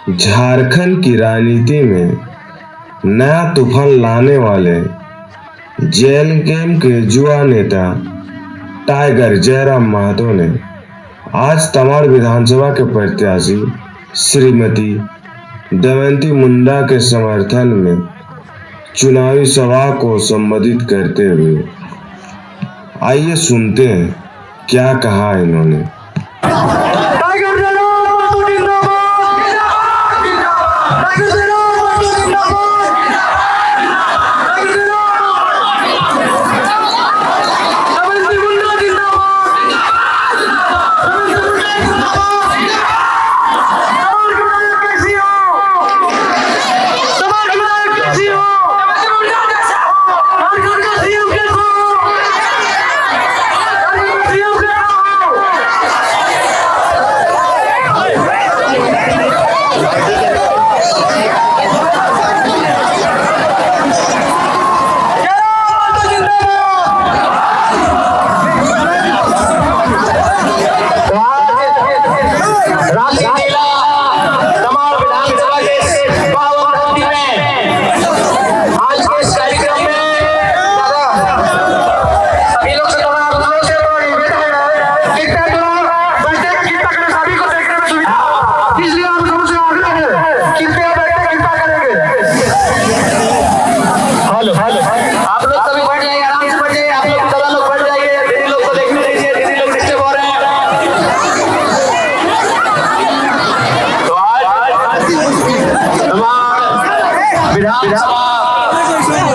झारखंड की राजनीति में नया तूफान लाने वाले जेएलएम के युवा नेता टाइगर जयराम महतो ने आज तमाड़ विधानसभा के प्रत्याशी श्रीमती दमयंती मुंडा के समर्थन में चुनावी सभा को संबोधित करते हुए आइए सुनते हैं क्या कहा इन्होंने।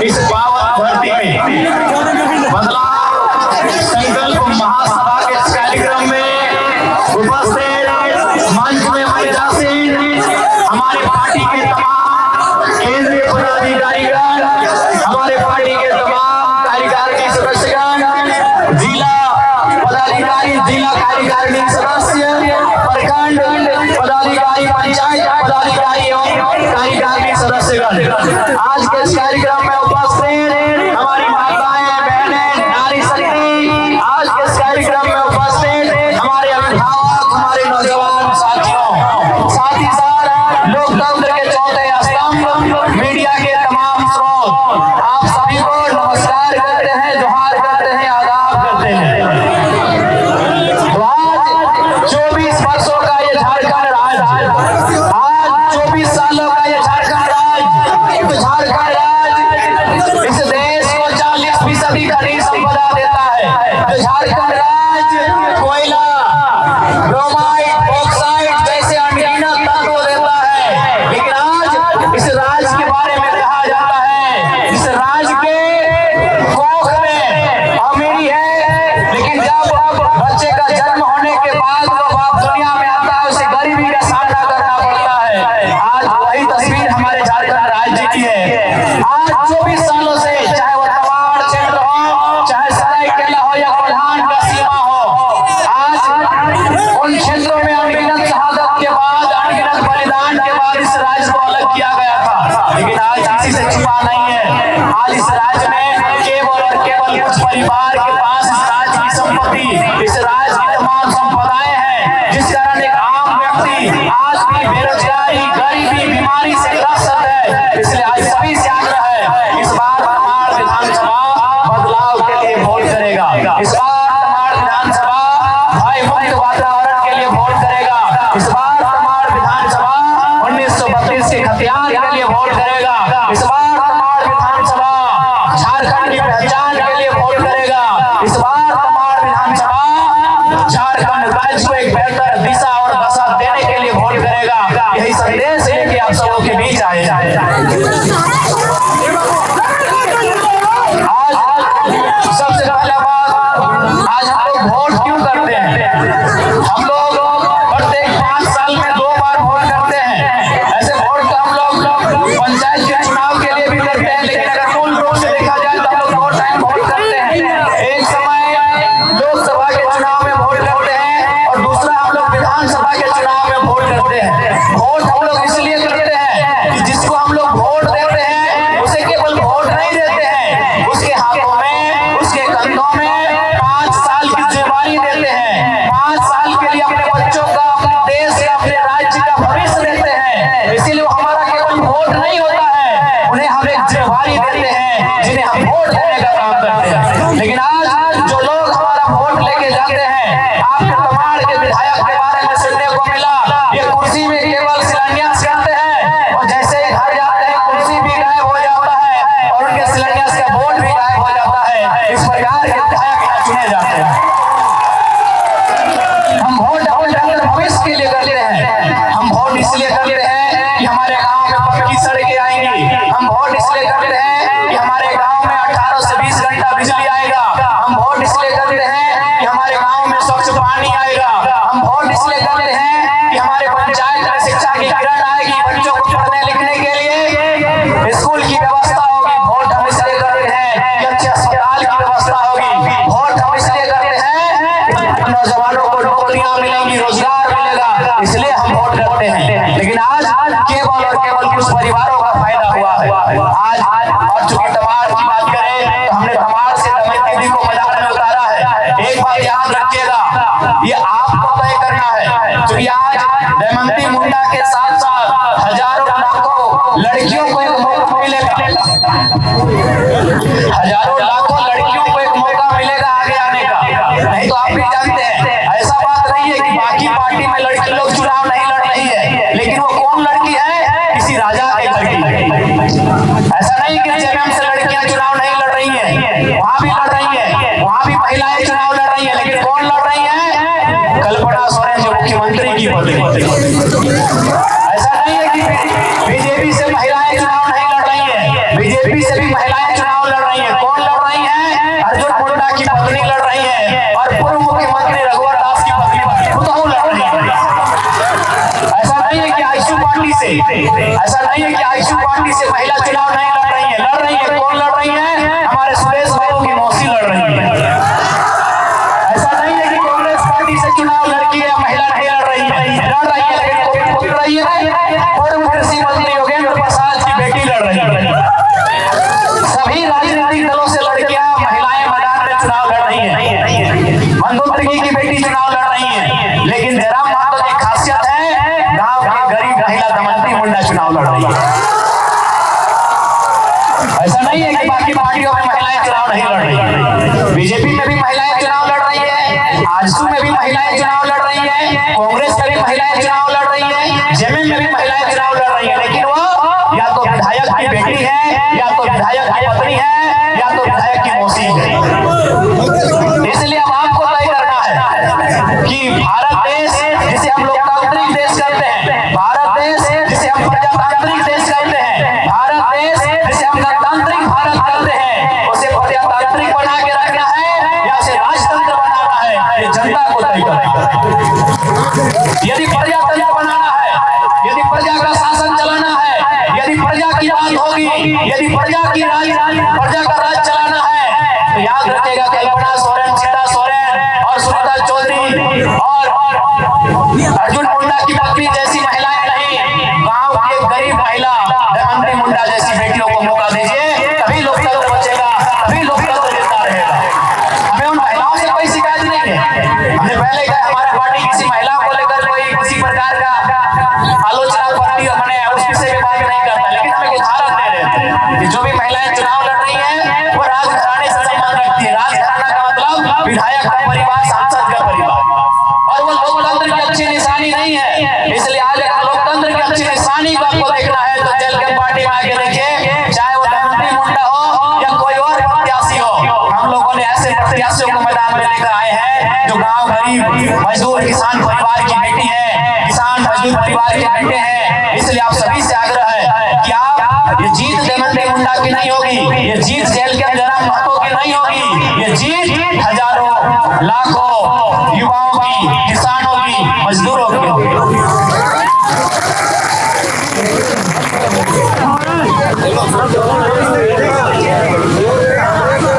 इस पावन धरती में बदलाव संकल्प महासभा के इस कार्यक्रम में उपस्थित मंच में प्रत्याशी हमारे पार्टी के तमाम केंद्रीय पदाधिकारीगण, हमारे पार्टी के तमाम कार्यकारिणी सदस्यगण, जिला पदाधिकारी, जिला कार्यकारिणी सदस्य, प्रखंड पदाधिकारी, पंचायत पदाधिकारी एवं कार्यकारिणी सदस्यगण, आज के इस कार्यक्रम में उपस्थित हमारी माताएं, बहनें, नारी शक्ति, आज के इस कार्यक्रम में उपस्थित हमारे अभिभावक, हमारे नौजवान साथियों, साथ ही साथ लोकतंत्र के चौथे स्तंभ मीडिया के तमाम स्रोत, आप सभी को नमस्कार करते हैं, जोहार करते हैं, आदाब करते हैं। तो आज 24 वर्षों का ये झारखंड राज, आज 24 सालों का ये झारखंड राज, झारखंड राज इस देश को 40% खनिज संपदा देता है। जो झारखंड राज कोयला, क्रोमाइट, बॉक्साइट जैसे अनगिनत तत्व देता है, लेकिन आज इस राज के बारे में कहा जाता है इस राज के कोख में अमीरी है, लेकिन जब बच्चे का जन्म होने के बाद वो बाप दुनिया में आता है उसे गरीबी का सामना करना पड़ता है। आज वही तस्वीर हमारे झारखंड राज्य की है। आज 24 सालों से चाहे वो तमाड़ क्षेत्र हो, चाहे सरायकेला हो या कोल्हान का सीमा हो, आज उन क्षेत्रों में अनगिनत शहादत के बाद, अनगिनत बलिदान के बाद इस राज्य को अलग किया गया था, लेकिन आज किसी से छुपा नहीं है। आज इस राज्य में केवल और केवल कुछ परिवार के पास इस राज्य की संपत्ति, इस राज्य की तमाम संपदाएं हैं, जिस कारण एक आम व्यक्ति आज भी बेरोजगारी, गरीबी, बीमारी से ग्रस्त है। इसलिए आज सभी से आग्रह है, इस बार तमाड़ विधानसभा बदलाव के लिए वोट करेगा। इस बार तमाड़ विधानसभा भय मुक्त वातावरण के लिए वोट करेगा। इस बार तमाड़ विधानसभा 1932 के हथियार के लिए वोट करेगा। इस बार तमाड़ विधानसभा झारखंड की पहचान के लिए वोट करेगा। इस बार तमाड़ विधानसभा झारखंड राज्य को एक बेहतर दिशा और दशा देने के लिए वोट करेगा। यही संदेश लेके आप सबों के बीच आए हैं। आज सबसे पहला बात, आज हम लोग वोट क्यों करते हैं? हम लोग प्रत्येक 5 साल में 2 बार वोट करते हैं। ऐसे वोट तो हम लोग पंचायत के चुनाव के लिए भी करते हैं, लेकिन अगर मूल रूप से देखा जाए तो हम लोग 2 टाइम वोट करते हैं। एक समय लोकसभा के चुनाव में वोट करते हैं और दूसरा हम लोग विधानसभा के चुनाव में वोट करते हैं। वोट हम लोग इसलिए करते हैं कि जिसको हम लोग वोट देते हैं उसे केवल वोट नहीं देते हैं, उसके हाथों में, उसके कंधों में 5 साल की जिम्मेदारी देते हैं। 5 साल के लिए अपने बच्चों का, अपने देश का, अपने राज्य का भविष्य देते हैं। वोट नहीं होता है, उन्हें हम एक जिम्मेवारी देते हैं, जिन्हें हम वोट देने का काम करते हैं। लेकिन आज जो लोग हमारा वोट लेके जाते हैं, आपके तमाड़ के विधायक के बारे में सुनने को मिला, ये कुर्सी में केवल शिलान्यास करते हैं और जैसे ही घर जाते हैं कुर्सी भी गायब हो जाता है और उनके शिलान्यास का वोट भी गायब हो जाता है। इस प्रकार के विधायक यहाँ चुने जाते हैं। हम वोट अपने अंदर भविष्य के लिए करते हैं। हम वोट इसलिए करते हैं कि हमारे गांव में पक्की सड़कें आएंगी। हम वोट इसलिए करते हैं कि हमारे गांव में 18 से 20 घंटा बिजली आएगा। हम वोट इसलिए करते हैं कि हमारे गांव में स्वच्छ पानी आएगा। हम वोट इसलिए करते हैं कि हमारे पंचायत में शिक्षा की किरण आएगी, बच्चों को पढ़ने लिखने के लिए स्कूल की व्यवस्था होगी। वोट हम इसलिए करते हैं कि अच्छे अस्पताल की व्यवस्था होगी। वोट हम इसलिए करते हैं नौजवानों को नौकरियां मिलेंगी, रोजगार मिलेगा, इसलिए हम वोट करते हैं। लेकिन आज केवल और केवल कुछ परिवारों का फायदा हुआ है। आज और चूंकि तमाड़ की बात करें तो हमने तमाड़ से दमयंती दी को मजाक में उतारा है। एक बात याद रखिएगा, ये आपको तय करना है, क्योंकि आज दमयंती मुंडा के साथ साथ हजारों लाखों लड़कियों को एक मौका मिलेगा। हजारों लाखों लड़कियों को एक मौका मिलेगा आगे आने का। नहीं तो आप भी जानते हैं, ऐसा बात नहीं है कि बाकी पार्टी में लड़की लोग चुनाव नहीं लड़ रही है, लेकिन वो कौन लड़की है? किसी राजा के घर की। ऐसा नहीं कि जेएमएम से लड़कियां चुनाव नहीं लड़ रही हैं, वहां भी लड़ रही हैं, वहां भी महिलाएं चुनाव लड़ रही हैं, लेकिन कौन लड़ रही है? कल्पना सोरेन जो मुख्यमंत्री की पत्नी। ऐसा नहीं है कि बीजेपी से महिलाएं चुनाव नहीं लड़ रही हैं, बीजेपी से भी महिलाएं चुनाव लड़ रही हैं। कौन लड़ रही है? अर्जुन मुंडा की पत्नी लड़ रही है और पूर्व मुख्यमंत्री रघुवर दास की पत्नी खुद लड़ रही है। ऐसा नहीं है कि आईशू पार्टी से, ऐसा नहीं है कि आईशू पार्टी से महिला चुनाव नहीं लड़ रही है, लड़ रही है। कौन लड़ रही है? हमारे सुरेश बाबू की मौसी लड़ रही है। ऐसा नहीं है कि कांग्रेस पार्टी से चुनाव लड़की है, महिला नहीं लड़ रही है, लड़ रही है, लेकिन कौन लड़ रही है? पूर्व कृषि मंत्री योगेंद्र प्रसाद की बेटी लड़ रही है। सभी राजनीतिक दलों से लड़कियां महिलाएं मैदान में चुनाव लड़ रही हैं। मंदू तिर्की की बेटी चुनाव लड़ रही है, लेकिन जयराम महतो की खासियत है, गांव की गरीब महिला दमयंती मुंडा चुनाव लड़ रही है। ऐसा नहीं है कि बाकी पार्टियों में महिलाएं चुनाव नहीं लड़ रही है। बीजेपी में भी महिलाएं चुनाव लड़ रही है, आजसू में भी महिलाएं चुनाव लड़ रही है, कांग्रेस में भी महिलाएं चुनाव लड़ रही है, जेएमएम में भी महिलाएं चुनाव लड़ रही है, लेकिन वो या तो विधायक की बेटी है, या तो विधायक की पत्नी है, या तो विधायक की मौसी है। इसलिए अब आपको तय करना है कि भारत देश जिसे हम लोकतांत्रिक देश कहते हैं, भारत देश जिसे हम प्रजातांत्रिक देश कहते हैं, भारत देश जिसे हम गणतांत्रिक भारत कहते हैं, उसे प्रजातांत्रिक बना के रखना है या उसे राजतंत्र बनाना है, ये जनता को तय करना है। यदि प्रजातंत्र बनाना है, यदि प्रजा का शासन चलाना है, यदि प्रजा की बात होगी, यदि प्रजा का राज चलाना है, तो याद रखिएगा कल्पना सोरेन, सीता सोरेन और सुनीता चौधरी और अर्जुन मुंडा की पत्नी जैसी महिलाएं नहीं, गांव की एक गरीब महिला दमयंती मुंडा जैसी बेटियों को मौका दीजिए, तभी लोकतंत्र बचेगा, तभी लोकतंत्र जिंदा रहेगा। हमें उन महिलाओं से कोई शिकायत नहीं है। हमने पहले कहा हमारा पार्टी किसी महिला को लेकर कोई किसी प्रकार का आलोचना पार्टी हमने उस विषय में बात नहीं करता, लेकिन हमें उदाहरण दे रहे थे कि जो भी महिलाएं चुनाव लड़ रही हैं वो राजघराने से संबंध रखती है। राजघराना का मतलब विधायक का परिवार, सांसद का परिवार, और वो लोकतंत्र की अच्छी निशानी नहीं है। इसलिए आज अगर लोकतंत्र की अच्छी निशानी को आपको देखना है तो जेएलके पार्टी में आके देखिए, चाहे वो दमयंती मुंडा हो या कोई और प्रत्याशी हो, हम लोगों ने ऐसे प्रत्याशियों को मैदान में लेकर आए हैं जो गांव गरीब मजदूर किसान परिवार की बेटी है, किसान मजदूर परिवार के बेटे हैं। इसलिए आप सभी से आग्रह है कि आप, ये जीत दमयंती मुंडा की नहीं होगी, ये जीत जेएलके जयराम महतो की नहीं होगी, ये जीत हजारों लाखों युवाओं की, किसानों की, मजदूरों की होगी।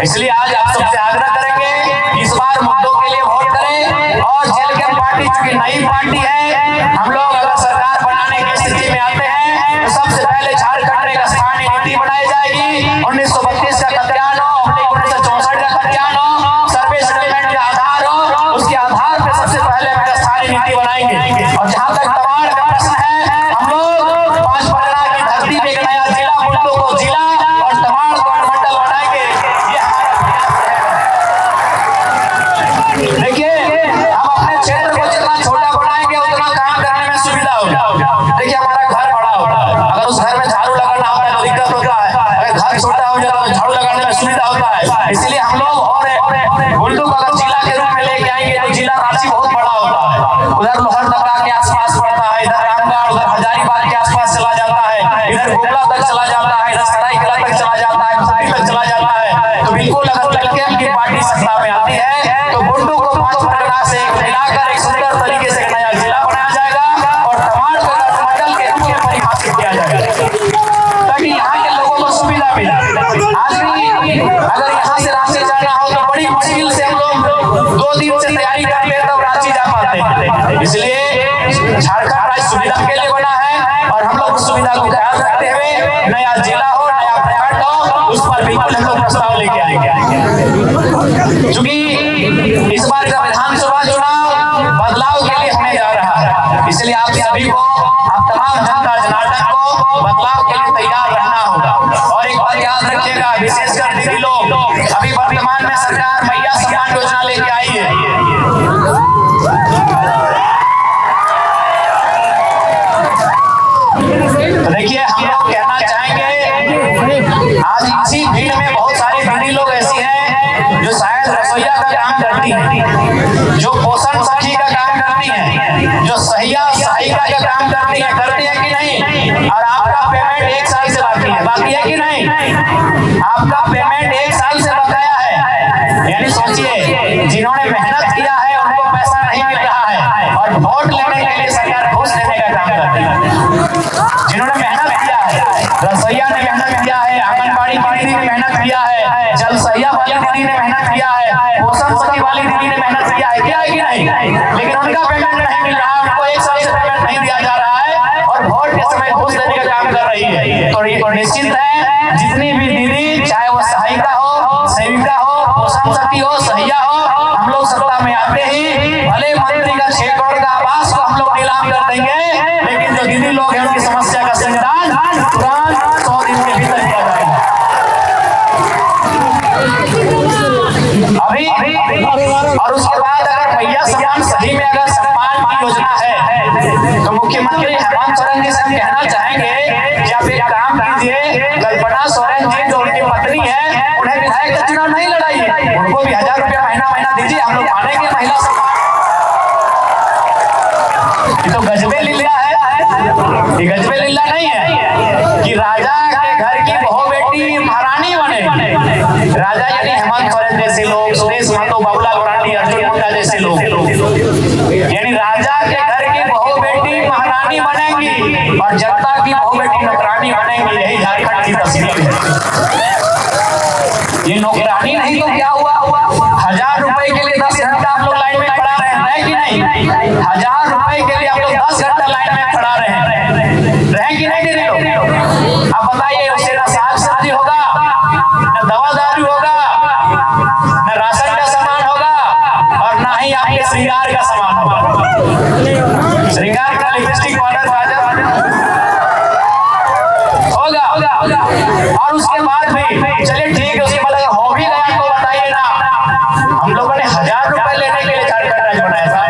इसलिए आज आप सबसे आग्रह करेंगे कि इस बार मुद्दों के लिए वोट करें और जेएलके पार्टी चूंकि नई पार्टी है, हम लोग अगर सरकार बनाने की स्थिति में आते हैं तो सबसे पहले झारखंड में एक स्थानीय नीति बनाई जाएगी। 1932 का खतियान हो, 1964 का खतियान हो, सर्वे सेटलमेंट का आधार हो, उसके आधार पर सबसे पहले हम स्थानीय नीति बनाएंगे। और जहां तक तमाड़ का प्रश्न है, हम लोग 5 परगना की धरती पे एक नया जिला बुंडू को जिला और तमाड़ को अनुमंडल बनाएंगे, ये हमारा प्रयास है। देखिए हम अपने क्षेत्र को जितना छोटा बनाएंगे उतना काम करने में सुविधा होगी। देखिए हमारा घर बड़ा होता है, अगर उस घर में झाड़ू लगाना होता है तो दिक्कत होता है, अगर घर छोटा हो जाता है तो झाड़ू लगाने में सुविधा होता है। इसलिए हम लोग और बुंडू को अगर जिला के रूप में लेके आएंगे तो जिला रांची बहुत बड़ा होता है, उधर लोहरदगा के आसपास पड़ता है, इधर रामगढ़, उधर हजारीबाग के आसपास चला जाता है, इधर गोगला तक चला जाता है, इधर सरायकेला तक चला जाता है, खुदी तक चला जाता है। तो बिल्कुल अगर जलकेम की पार्टी सत्ता में आती है तो बुंडू को 5 परगना से मिलाकर एक सुंदर तरीके से एक नया जिला बनाया जाएगा और तमाड़ को मंडल के रूप में परिभाषित किया जाएगा ताकि यहाँ के लोगों को सुविधा मिले। आज भी अगर यहाँ से रांची जाना हो तो बड़ी मुश्किल से हम लोग 2 दिन से तैयारी करते हैं तब रांची जा पाते हैं। इसलिए झारखंड राज्य सुविधा के लिए बना है और हम लोग उस सुविधा को ख्याल रखते हुए नया जिला हो, नया प्रखंड हो, उस पर बिल्कुल हम लोग प्रस्ताव लेके आएंगे। चूंकि इस बार का विधानसभा चुनाव बदलाव के लिए होने जा रहा है, इसलिए आप सभी को, आप तमाम जनता जनार्दन को बदलाव के लिए तैयार रहना होगा। और एक बात याद रखिएगा, विशेषकर दीदी लोग, अभी वर्तमान में सरकार मैया सम्मान योजना लेके आई है। तो देखिए हम लोग कहना चाहेंगे, आज इसी भीड़ में बहुत सारी दीदी लोग ऐसी हैं जो शायद रसोईया का काम करती हैं, जो पोषण सखी का काम करती हैं, जो सहिया सहायिका का काम करती है कि नहीं? और आपका पेमेंट 1 साल से बाकी है कि नहीं? आपका पेमेंट 1 साल से बकाया है। यानी सोचिए, जिन्होंने मेहनत किया है उनको पैसा नहीं मिल रहा है और वोट लेने के लिए सरकार घूस लेने का काम करती है। जिन्होंने मेहनत किया है, रसोईया ने मेहनत किया है, आंगनबाड़ी की दीदी ने मेहनत किया है, जल सहिया वाली दीदी ने मेहनत किया है, पोषण सखी वाली दीदी ने मेहनत किया है कि नहीं? लेकिन उनका पेमेंट नहीं मिल रहा है, उनको 1 साल से पेमेंट नहीं दिया जा रहा है और वोट के समय घूस देने का काम कर रही है। तो निश्चित है जितनी भी दीदी, चाहे वो सहायिका हो, सेविका हो, पोषण सखी हो, सहिया हो, हम लोग सत्ता में आते ही भले मंत्री का 6 करोड़ का आवास को हम लोग नीलाम कर देंगे, लेकिन जो दीदी लोग हैं उनकी समस्या का समाधान तुरंत 100 दिन के भीतर किया जाएगा। अभी और उसके बाद अगर मैया सम्मान सही में अगर सम्मान की योजना है तो मुख्यमंत्री हेमंत सोरेन जी से हम कहना चाहेंगे कि आप एक काम कीजिए, कल्पना सोरेन जी जो उनकी पत्नी है, उन्हें विधायक का चुनाव नहीं लड़ाइए, उनको भी 1000 रुपया महीना दीजिए, हम लोग मानेंगे महिला सम्मान। ये तो गजबे लीला है, ये गजबे लीला नहीं है कि राजा के घर की बहू बेटी महारानी बने। राजा यानी हेमंत सोरेन जैसे लोग, सुरेश महतो, बाबूलाल मरांडी, अर्जुन मुंडा जैसे लोग, यानी राजा के घर की बहू बेटी महारानी बनेंगी और जनता की बहू बेटी नौकरानी बनेंगी। यही झारखंड की तस्वीर है। ये नौकरानी नहीं तो क्या हुआ? 1000 रुपए के लिए 10 घंटा आप लोग लाइन में खड़ा रहे कि नहीं? 1000 रुपए के लिए आप लोग 10 घंटा लाइन में खड़ा रहे कि नहीं दीदी लोग? आप बताइए, उससे ना साग सब्जी होगा, न दवा दारू होगा, न राशन का सामान होगा और ना ही आपके श्रृंगार का सामान होगा। श्रृंगार का लिपस्टिक पाउडर होगा। और उसके बाद भी चलिए ठीक है, उसके बाद अगर हो भी गया तो बताइए ना, हम लोगों ने 1000 रुपए लेने के लिए झारखंड राज्य बनाया था।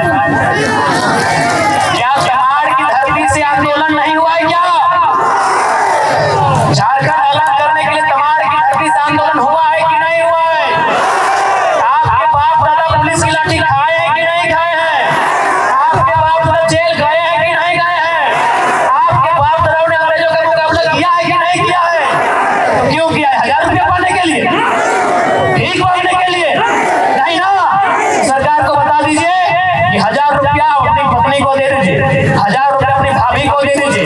क्या तमाड़ की धरती से आंदोलन नहीं हुआ है? क्या झारखंड अलग करने के लिए तमाड़ की धरती से आंदोलन हुआ है कि नहीं हुआ है? आपके बाप दादा पुलिस की लाठी खाए हैं कि नहीं खाए हैं? आपके बाप दादा जेल गए हैं कि नहीं गए हैं? आपके बाप दादा ने अंग्रेजों का मुकाबला किया है कि नहीं किया है? तो क्यों किया है? 1000 रुपया पाने के लिए, भीख मांगने के लिए? नहीं ना। सरकार को बता दीजिए कि 1000 रुपया अपनी पत्नी को दे दीजिए, 1000 रुपया अपनी भाभी को दे दीजिए।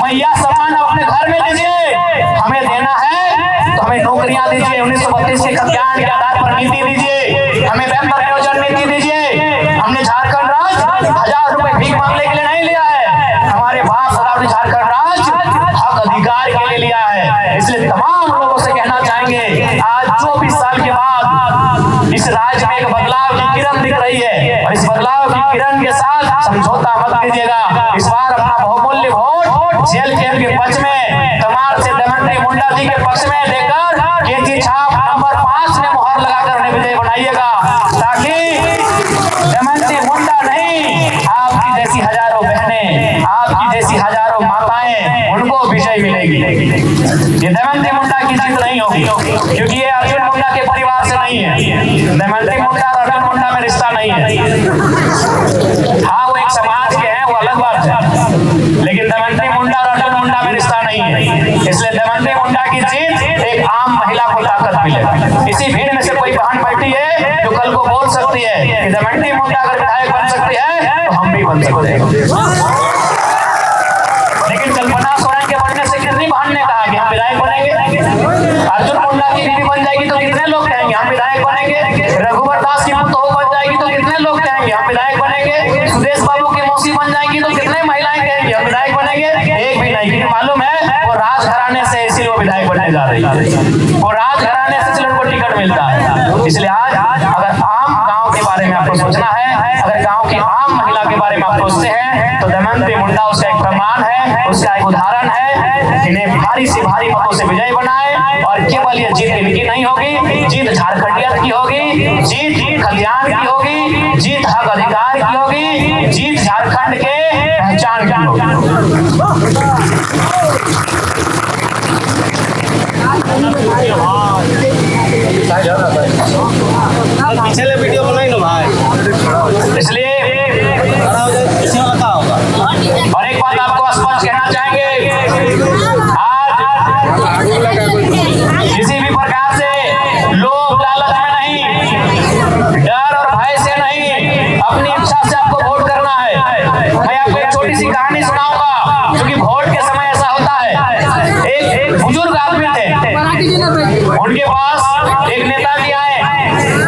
मैया सम्मान अपने घर में दीजिए, हमें देना है तो हमें नौकरियां दीजिए, 1932 के कल्याण के आधार पर नीति दीजिए, हमें वेतन नियोजन नीति दीजिए। हमने झारखंड राज्य 1000 रुपए भीख मांगने के लिए नहीं लिया है, हमारे बाप दादा ने झारखंड राज्य हक अधिकार के लिए लिया है। इसलिए तमाम लोगों से कहना चाहेंगे, आज 24 साल के बाद इस राज्य में एक बदलाव की किरण दिख रही है। और इस बदलाव की किरण के साथ समझौता मत कीजिएगा। इस बार अपना बहुमूल्य वोट जेल कैंप के पक्ष में, तमाम से देवेंद्र मुंडा जी के पक्ष में देकर केजी छाप नंबर 5 में मुहर लगाकर उन्हें विजय बनाइएगा, ताकि देवेंद्र मुंडा नहीं, आपकी जैसी हजारों बहनें, आपकी जैसी हजारों माताएं, उनको विजय मिलेगी। ये देवेंद्र मुंडा की जीत नहीं होगी, क्योंकि ये अर्जुन मुंडा के परिवार से नहीं है। देवेंद्र मुंडा और अर्जुन मुंडा में रिश्ता नहीं है। हाँ, वो एक समाज के हैं, वो अलग बात है, लेकिन देवेंद्र मुंडा और अर्जुन मुंडा में रिश्ता नहीं है। इसलिए देवेंद्र मुंडा की जीत एक आम महिला को ताकत मिलेगी। इसी भीड़ में से कोई बहन बैठी है जो कल को बोल सकती है कि देवेंद्र मुंडा अगर विधायक बन सकती है तो हम भी बन सकते हैं। लेकिन कल्पना सोरेन के बनने से कितनी बहन ने कहा कि हम विधायक बनेंगे? अर्जुन मुंडा की बीवी बन जाएगी तो कितने लोग कहेंगे हम विधायक बनेंगे? रघुवर दास की पुत्र बन जाएगी तो कितने लोग कहेंगे हम विधायक बनेंगे? सुदेश बाबू की मौसी बन जाएगी तो कितने महिलाएं कहेंगी हम विधायक बनेंगे? एक भी नहीं, क्योंकि मालूम है वो राजघराने से इसीलिए वो विधायक बनने जा रही है। वो राजघराने से उनको टिकट मिलता है। इसलिए आज अगर आम गांव के बारे में आपको सोचना है, अगर गांव की आम महिला के बारे में आप सोचते हैं, तो देवेंद्र मुंडा उसका एक प्रमाण है, उसका एक उदाहरण है। इन्हें भारी से भारी मतों से विजय बनाए, और केवल ये जीत इनकी नहीं होगी, जीत झारखंडियत की होगी, जीत कल्याण की होगी, जीत हक अधिकार की होगी, जीत झारखंड के पहचान की होगी। पिछले वीडियो बनाई ना भाई, इसलिए और एक बात आपको स्पष्ट कहना चाहेंगे, आज किसी भी प्रकार से लोभ लालच में नहीं, डर और भय से नहीं, अपनी इच्छा से आपको वोट करना है। मैं आपको एक छोटी सी कहानी सुनाऊंगा, क्योंकि वोट के समय ऐसा होता है। एक बुजुर्ग आदमी थे, उनके पास एक नेताजी आए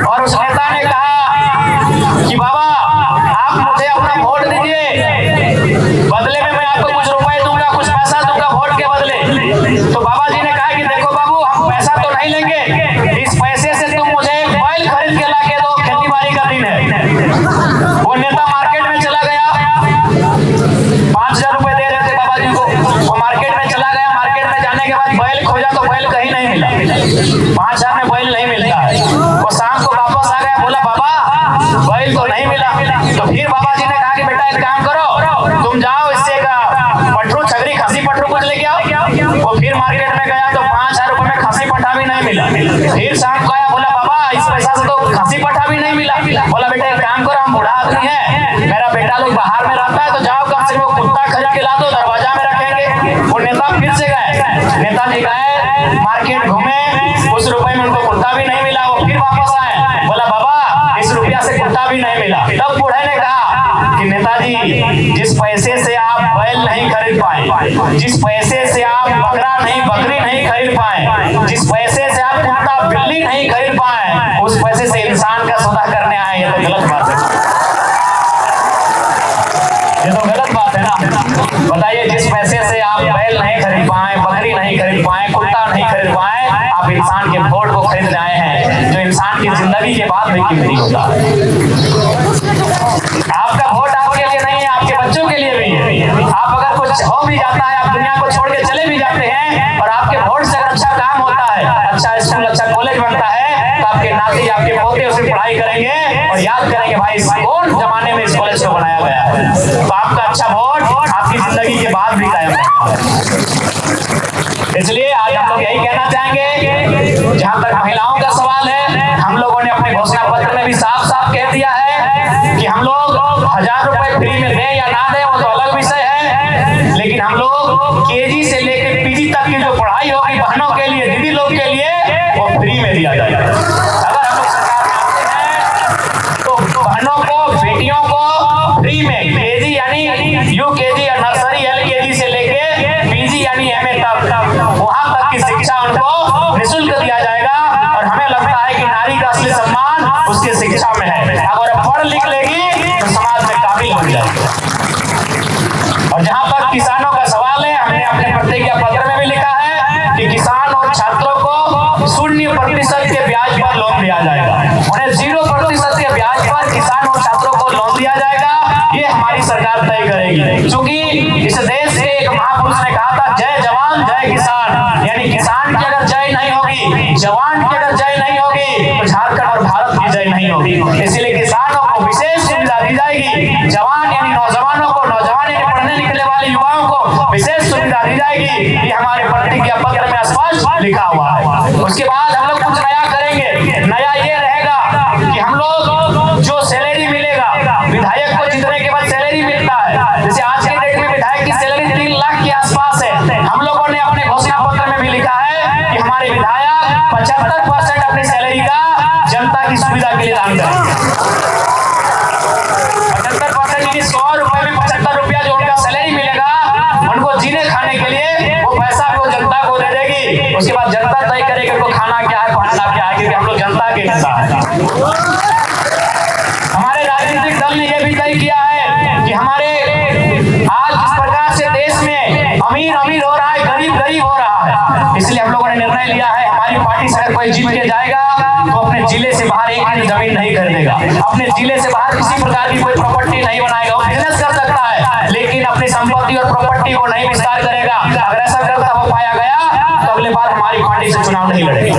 और उस नेता ने कहा कि बाबा आप मुझे अपना वोट दीजिए, बदले में मैं आपको कुछ रुपए दूंगा, कुछ पैसा दूंगा वोट के बदले। तो बाबा जी ने कहा कि देखो बाबू, हम पैसा तो नहीं लेंगे, इस पैसे से तुम मुझे एक बैल खरीद के ला के दो, खेती बाड़ी का दिन है। वो नेता मार्केट में चला गया, 5000 रुपए दे रहे थे बाबा जी को। वो मार्केट में चला गया, मार्केट में जाने के बाद बैल खोजा तो बैल कहीं नहीं मिला, 5000 में बैल नहीं मिलता है। वो शाम को वापस आ गया, बोला बाबा बैल तो नहीं मिला। तो फिर बाबा जी ने कहा कि बेटा एक काम करो, तुम जाओ इससे पठरू छगरी खसी पठरू कुछ लेके आओ। वो फिर मार्केट में गया तो 5000 रुपए में खसी पठा भी नहीं मिला। फिर शाम को आया, बोला बाबा इस पैसा से तो खसी पठा भी नहीं मिला। बोला बेटा एक काम करो, हम बूढ़ा आदमी है, मेरा बेटा लोग बाहर में रहता है, तो जाओ कम से कम कुत्ता खरीद के ला दो, दरवाजा में रखेंगे। वो नेता फिर से गए, नेताजी गए मार्केट घूमे, उस रुपए में उनको कुत्ता भी नहीं मिला। वो फिर वापस आए, बोला बाबा इस रुपया से कुत्ता भी नहीं मिला। तब बूढ़े ने कहा कि नेताजी जिस पैसे से आप बैल नहीं खरीद पाए, जिस पैसे से आप बकरा नहीं बकरी नहीं खरीद पाए, जिस पैसे से आप कुत्ता बिल्ली नहीं खरीद पाए, उस पैसे से इंसान का सौदा करने आए, ये तो गलत बात है। ये तो गलत बात है ना। बताइए, जिस पैसे से आप बैल नहीं खरीद पाए, बकरी नहीं खरीद पाए, कुत्ता नहीं खरीद पाए, आप इंसान के वोट को खरीदने आए हैं, जो इंसान की जिंदगी के बाद भी कीमती होता है। आपका वोट आपके लिए नहीं है, आपके बच्चों के लिए भी है। आप अगर कुछ हो भी जाता है, आप दुनिया को छोड़ के चले भी जाते हैं, और आपके वोट से अगर अच्छा काम होता है, अच्छा स्कूल अच्छा कॉलेज बनता है, तो आपके नाती आपके पोते उसमें पढ़ाई करेंगे और याद करेंगे भाई कौन जमाने में इस कॉलेज को बनाया गया है। तो आपका अच्छा वोट आपकी जिंदगी के बाद भी कायम है। इसलिए आज हम लोग यही कहना चाहेंगे, जहां तक महिलाओं का सवाल है, हम लोगों ने अपने घोषणा पत्र में भी साफ साफ कह दिया है कि हम लोग 1000 रुपए फ्री में दें या ना दें वो तो अलग विषय है, लेकिन हम लोग केजी से लेकर पीजी तक की जो पढ़ाई होगी बहनों के लिए, दीदी लोग के लिए, वो फ्री में दिया जाएगा। अगर हम लोग सरकार मानते हैं तो बहनों को, बेटियों को फ्री में केजी यानी यूकेजी या नर्सरी एलकेजी से लेके पीजी यानी एमए तक, वहां तक की शिक्षा उनको निःशुल्क दिया जाएगा। और हमें लगता है कि नारी का असली सम्मान उसकी शिक्षा में है। अगर पढ़ लिख लेगी तो समाज में काबिल बन जाएगी। और जहां तक किसानों का सवाल है, हमने अपने प्रतिज्ञा पत्र में भी लिखा है कि किसान और छात्रों को 0% के ब्याज पर लोन दिया जाएगा। उन्हें 0% के ब्याज पर किसान और छात्रों को ये हमारी सरकार तय करेगी। क्योंकि इस देश के एक महापुरुष ने कहा था, जय जवान जय किसान। यानी किसान की अगर जय नहीं होगी, जवान की अगर जय नहीं होगी, तो झारखंड और भारत की जय नहीं होगी। इसीलिए किसानों को विशेष सुविधा दी जाएगी, जवान यानी नौजवानों को, नौजवान यानी पढ़ने लिखने वाले युवाओं को विशेष सुविधा दी जाएगी। ये हमारे प्रतिज्ञा पत्र में स्पष्ट लिखा हुआ है। उसके बाद हम लोग कुछ नया करेंगे। नया ये रहेगा कि हम लोग जो सैलरी मिलेगा, विधायक को जीतने के बाद सैलरी मिलता है, जैसे आज के डेट में विधायक की सैलरी 3 लाख के आसपास है। हम लोगों ने अपने घोषणा पत्र में भी लिखा है कि हमारे विधायक 75% अपनी सैलरी का जनता की सुविधा के लिए दान करेंगे। 75% यानी 100 रुपए में 75 रुपया जो उनका सैलरी मिलेगा, उनको जीने खाने के लिए वो पैसा को जनता को दे देगी। उसके बाद जनता तय करेगी उनको खाना क्या है, पहनना क्या है, क्योंकि हम लोग जनता के नेता हैं। हमारे राजनीतिक दल ने यह भी तय किया है कि हमारे आज जिस प्रकार से देश में अमीर अमीर हो रहा है, गरीब गरीब हो रहा है, इसलिए हम लोगों ने निर्णय लिया है, हमारी पार्टी से अगर कोई जीत के जाएगा तो अपने जिले से बाहर एक इंच जमीन नहीं खरीदेगा, अपने जिले से बाहर किसी प्रकार की कोई प्रॉपर्टी नहीं बनाएगा। वो बिजनेस कर सकता है, लेकिन अपनी संपत्ति और प्रॉपर्टी को नहीं विस्तार करेगा। अगर ऐसा करता हो पाया गया तो अगले बार हमारी पार्टी से चुनाव नहीं लड़ेगा।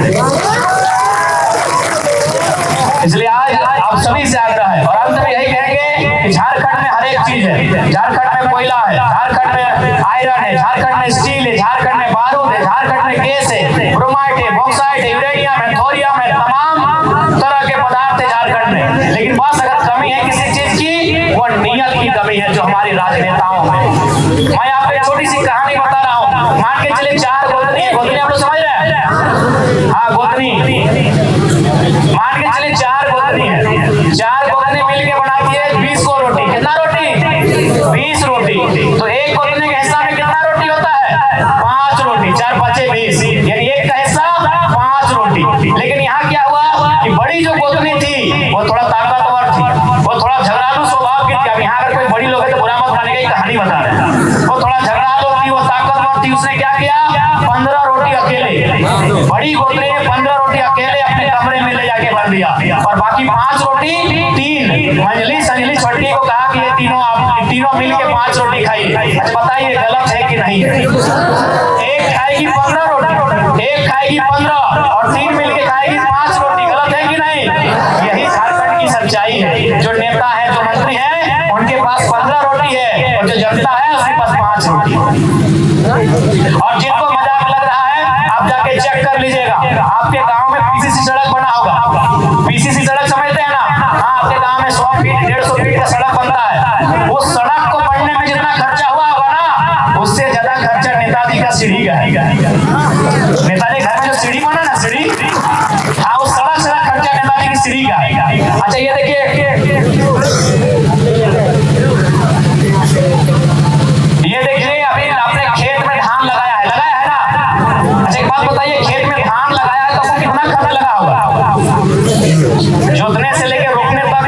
इसलिए आज आप सभी से आग्रह है, और अंत में यही कहेंगे कि झारखंड में हर एक चीज है। झारखंड में कोयला है, झारखंड में आयरन है, झारखंड में स्टील है, झारखंड में बारूद है, झारखंड में गैस है, ब्रोमाइट है, बॉक्साइट है, यूरेनियम है, थोरियम है, तमाम तरह के पदार्थ है झारखंड में। लेकिन बस अगर कमी है किसी चीज की, वो नियत की कमी है जो हमारे राजनेताओं में। मैं आपको एक छोटी सी कहानी बता रहा हूँ। मान के चले 4 गोतनी, गोतनी आप लोग समझ रहे हैं? हाँ, गोतनी। मान के चले 4 गोतनी है, 4 गोतनी मिलके बनाती है 20 को रोटी। कितना रोटी? 20 रोटी। तो एक गोतनी के हिस्सा में कितना रोटी होता है? 5 रोटी। 4 5 20, यानी एक का हिस्सा 5 रोटी। लेकिन यहाँ क्या हुआ कि बड़ी जो गोतनी थी वो थोड़ा ताकतवर थी, वो थोड़ा झगड़ालू स्वभाव की थी। अब यहाँ अगर कोई बड़ी लोग है तो बुरा मत मानेगा, कहानी बता रहे हैं। वो थोड़ा झगड़ालू थी, वो ताकतवर थी। उसने क्या किया? 15 रोटी अकेले, बड़ी गोतनी ने 15 रोटी अकेले अपने कमरे में ले जाके भर दिया, और बाकी 5 रोटी 3 मंजली संजली छोटी को कहा कि ये तीनों आप तीनों मिल के 5 रोटी खाइए। अच्छा बताइए गलत है कि नहीं है? एक खाएगी 15 रोटी, एक खाएगी 15 और 3 मिल के खाएगी 5 रोटी। गलत है कि नहीं? यही झारखंड की सच्चाई है। जो नेता है, जो मंत्री है, उनके पास 15 रोटी है, और जो जनता है उसके पास 5 रोटी है। और जिनको मजाक लग रहा है, आप जाके चेक कर लीजिएगा, आपके गांव में पीसीसी सड़क बना होगा। पीसीसी सड़क समझते हैं ना? हाँ, आपके गांव में 100 फीट 150 फीट का सड़क बनता है। उस सड़क को बनने में जितना खर्चा हुआ होगा ना, उससे ज्यादा खर्चा नेताजी का सीढ़ी का है। नेताजी घर में जो सीढ़ी बना ना, सीढ़ी, हाँ, उस सड़क से खर्चा नेताजी की सीढ़ी का है। अच्छा ये देखिए, ये देखिए, अभी आपने खेत में धान लगाया है ना? अच्छा एक बात बताइए, खेत में धान लगाया है तो आपको कितना खर्च लगा होगा? जोतने से लेकर रोपने तक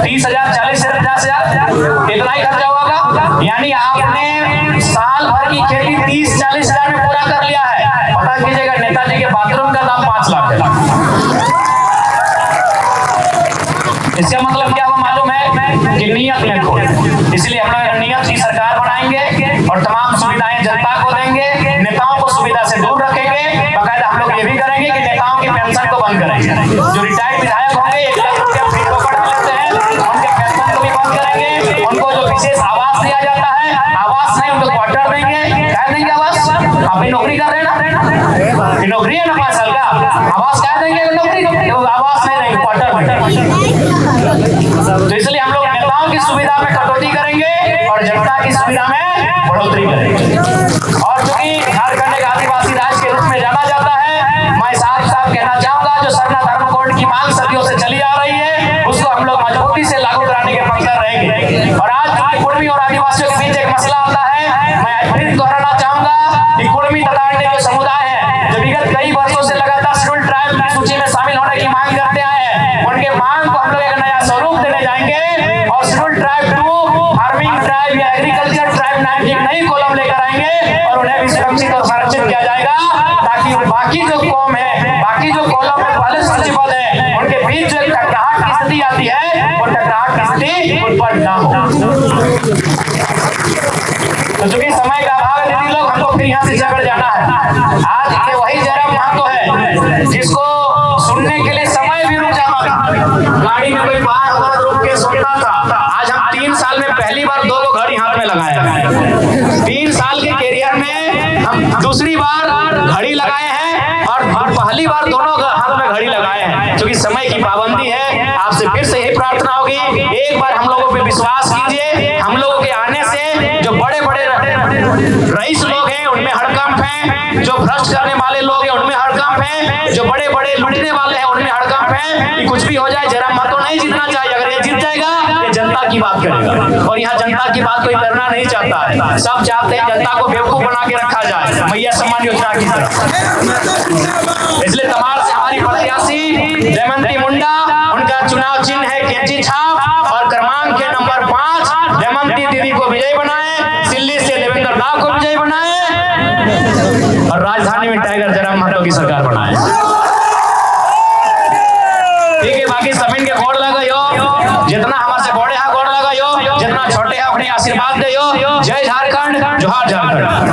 30,000 40,000 50,000 इतना ही खर्चा होगा। यानी आपने साल भर की खेती 30-40 हजार में पूरा कर लिया है। पता कीजिएगा नेताजी के बाथरूम का दाम 5 लाख है। इसका मतलब क्या हुआ मालूम है? कि नियत में खोल। इसलिए हम लोग नियत की सरकार बनाएंगे और तमाम सुविधाएं जनता को देंगे, नेताओं को सुविधा से दूर रखेंगे। बाकायदा हम लोग ये भी करेंगे कि नेताओं की पेंशन को बंद करेंगे। जो रिटायर्ड विधायक होंगे 1 लाख रुपया फ्री टोकन मिलते हैं, उनके पेंशन को भी बंद करेंगे। उनको जो विशेष आवास दिया जाता है, आवास नहीं, उनको क्वार्टर देंगे। क्या देंगे? आवास। आप नौकरी कर रहे हैं ना, नौकरी है ना 5 साल का, आवास क्या देंगे? नौकरी, आवास नहीं देंगे, क्वार्टर देंगे। तो इसलिए हम लोग नेताओं की सुविधा में कटौती करेंगे और जनता की सुविधा में बढ़ोतरी करेंगे। और चूंकि झारखंड एक आदिवासी राज्य के रूप में जाना जाता है, मैं साफ साफ कहना चाहूंगा, जो सरना धर्म कोड की मांग सदियों से चली आ रही है, उसको हम लोग मजबूती से लागू कराने के पक्षधर रहेंगे। और आज चूंकि कुर्मी और आदिवासियों के बीच एक मसला आता है, मैं आज फिर दोहराना चाहूंगा कि कुर्मी तथा अन्य जो समुदाय है, जो विगत कई वर्षों से लगातार शेड्यूल्ड ट्राइब की सूची में शामिल होने की मांग करते आए हैं, उनके मांग को हम लोग एक नया स्वरूप देने जाएंगे। और शेड्यूल ट्राइब 2 फार्मिंग ट्राइब या एग्रीकल्चर ट्राइब नाम की एक नई कॉलम लेकर आएंगे और उन्हें भी सुरक्षित और संरक्षित किया जाएगा, ताकि बाकी जो कॉम है, बाकी जो कॉलम में पहले सूचीबद्ध है, उनके बीच जो टकराहट की स्थिति आती है वो टकराहट की स्थिति उत्पन्न ना हो। तो चूंकि समय का अभाव है दीदी लोग, हमको फिर यहाँ से चढ़ जाना है। आज के वही जयराम महतो है जिसको सुनने के लिए समय भी रुक जाता था, गाड़ी में कोई बाहर होता तो रुक के सुनता था। आज हम 3 साल में पहली बार 2 घड़ी हाथ में लगाया है। 3 साल के कैरियर में हम दूसरी बार घड़ी लगाए हैं और पहली बार दोनों हाथ में घड़ी लगाए हैं। क्योंकि समय की पाबंदी है, आपसे फिर से यही प्रार्थना होगी, एक बार हम लोगों पे विश्वास कीजिए। हम लोगों के आने से जो बड़े बड़े रईस लोग हैं उनमें हड़कंप है, जो भ्रष्ट करने वाले लोग हैं उनमें हड़कंप है, जो बड़े बड़े लूटने वाले हैं उनमें हड़कंप है कि कुछ भी हो जाए जयराम महतो नहीं जीतना चाहिए। अगर ये जीत जाएगा ये जनता की बात करेगा, और यहाँ जनता की बात कोई करना नहीं चाहता है। सब चाहते हैं जनता को बेवकूफ बना के रखा जाए मैया सम्मान योजना की तरफ। इसलिए तमाम से हमारी प्रत्याशी जयमंती मुंडा, उनका चुनाव चिन्ह है कैंची छाप और क्रमांक है नंबर 5। जयमंती दीदी को विजयी बनाए, दिल्ली से देवेंद्र राव को विजयी बनाए और राजधानी में टाइगर जयराम महतो की सरकार बनाए। ठीक है, बाकी सभी के गोड़ लगायो, जितना हमारे से बड़े हैं गोड़ लगायो, जितना छोटे हैं अपने आशीर्वाद दो। जय झारखंड, जोहार झारखंड।